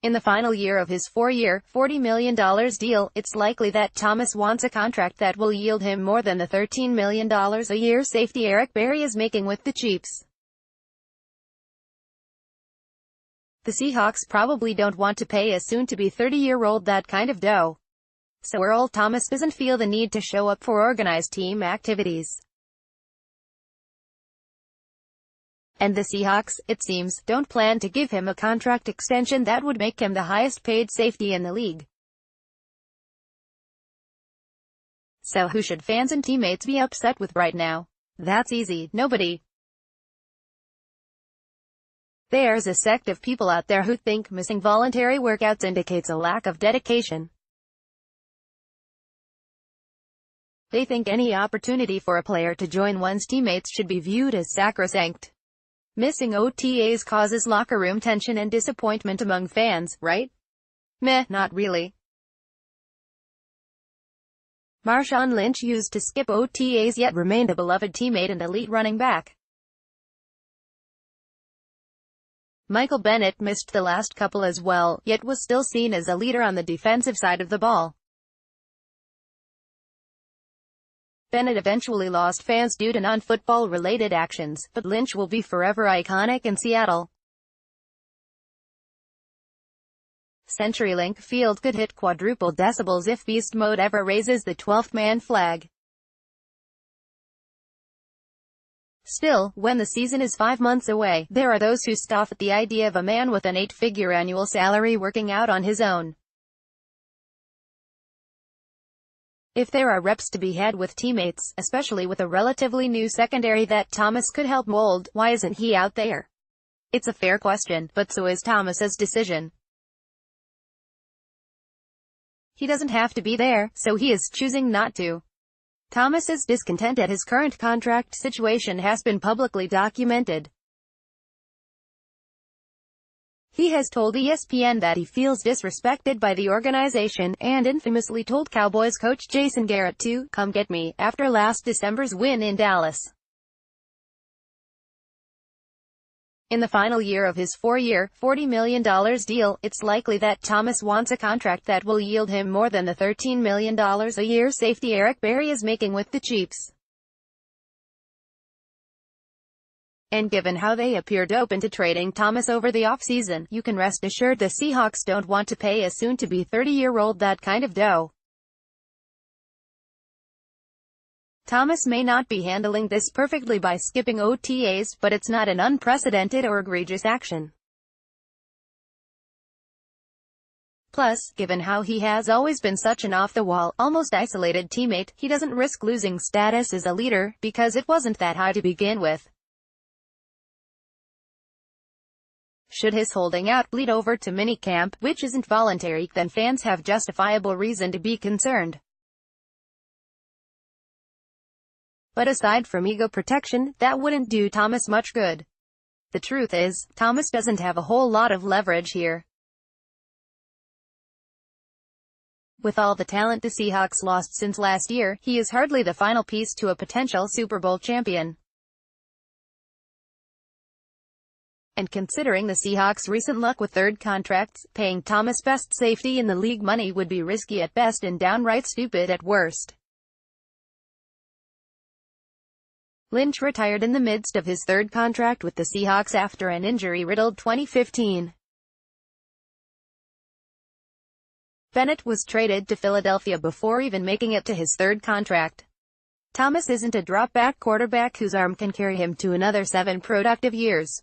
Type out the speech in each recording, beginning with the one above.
In the final year of his 4-year, $40 million deal, it's likely that Thomas wants a contract that will yield him more than the $13 million a year safety Eric Berry is making with the Chiefs. The Seahawks probably don't want to pay a soon-to-be 30-year-old that kind of dough. So Earl Thomas doesn't feel the need to show up for organized team activities. And the Seahawks, it seems, don't plan to give him a contract extension that would make him the highest-paid safety in the league. So who should fans and teammates be upset with right now? That's easy, nobody. There's a sect of people out there who think missing voluntary workouts indicates a lack of dedication. They think any opportunity for a player to join one's teammates should be viewed as sacrosanct. Missing OTAs causes locker room tension and disappointment among fans, right? Meh, not really. Marshawn Lynch used to skip OTAs yet remained a beloved teammate and elite running back. Michael Bennett missed the last couple as well, yet was still seen as a leader on the defensive side of the ball. Bennett eventually lost fans due to non-football related actions, but Lynch will be forever iconic in Seattle. CenturyLink Field could hit quadruple decibels if Beast Mode ever raises the 12th man flag. Still, when the season is 5 months away, there are those who scoff at the idea of a man with an 8-figure annual salary working out on his own. If there are reps to be had with teammates, especially with a relatively new secondary that Thomas could help mold, why isn't he out there? It's a fair question, but so is Thomas's decision. He doesn't have to be there, so he is choosing not to. Thomas's discontent at his current contract situation has been publicly documented. He has told ESPN that he feels disrespected by the organization, and infamously told Cowboys coach Jason Garrett to "come get me" after last December's win in Dallas. In the final year of his 4-year, $40 million deal, it's likely that Thomas wants a contract that will yield him more than the $13 million a year safety Eric Berry is making with the Chiefs. And given how they appeared open to trading Thomas over the offseason, you can rest assured the Seahawks don't want to pay a soon-to-be 30-year-old that kind of dough. Thomas may not be handling this perfectly by skipping OTAs, but it's not an unprecedented or egregious action. Plus, given how he has always been such an off-the-wall, almost isolated teammate, he doesn't risk losing status as a leader, because it wasn't that high to begin with. Should his holding out bleed over to minicamp, which isn't voluntary, then fans have justifiable reason to be concerned. But aside from ego protection, that wouldn't do Thomas much good. The truth is, Thomas doesn't have a whole lot of leverage here. With all the talent the Seahawks lost since last year, he is hardly the final piece to a potential Super Bowl champion. And considering the Seahawks' recent luck with third contracts, paying Thomas best safety in the league money would be risky at best and downright stupid at worst. Lynch retired in the midst of his third contract with the Seahawks after an injury-riddled 2015. Bennett was traded to Philadelphia before even making it to his third contract. Thomas isn't a drop-back quarterback whose arm can carry him to another 7 productive years.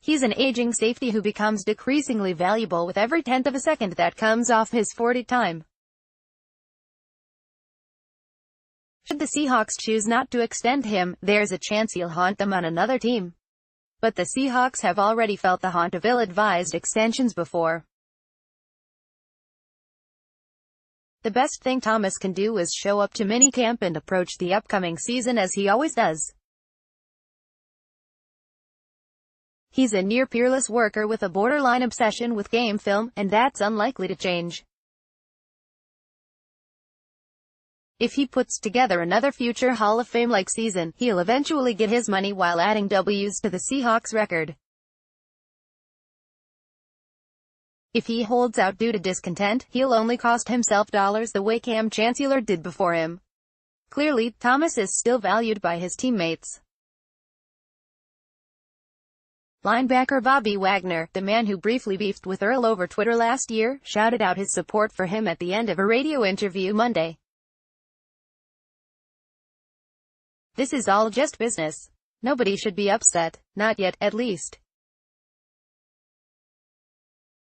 He's an aging safety who becomes decreasingly valuable with every tenth of a second that comes off his 40 time. Should the Seahawks choose not to extend him, there's a chance he'll haunt them on another team. But the Seahawks have already felt the haunt of ill-advised extensions before. The best thing Thomas can do is show up to minicamp and approach the upcoming season as he always does. He's a near-peerless worker with a borderline obsession with game film, and that's unlikely to change. If he puts together another future Hall of Fame-like season, he'll eventually get his money while adding W's to the Seahawks record. If he holds out due to discontent, he'll only cost himself dollars the way Cam Chancellor did before him. Clearly, Thomas is still valued by his teammates. Linebacker Bobby Wagner, the man who briefly beefed with Earl over Twitter last year, shouted out his support for him at the end of a radio interview Monday. "This is all just business. Nobody should be upset. Not yet, at least.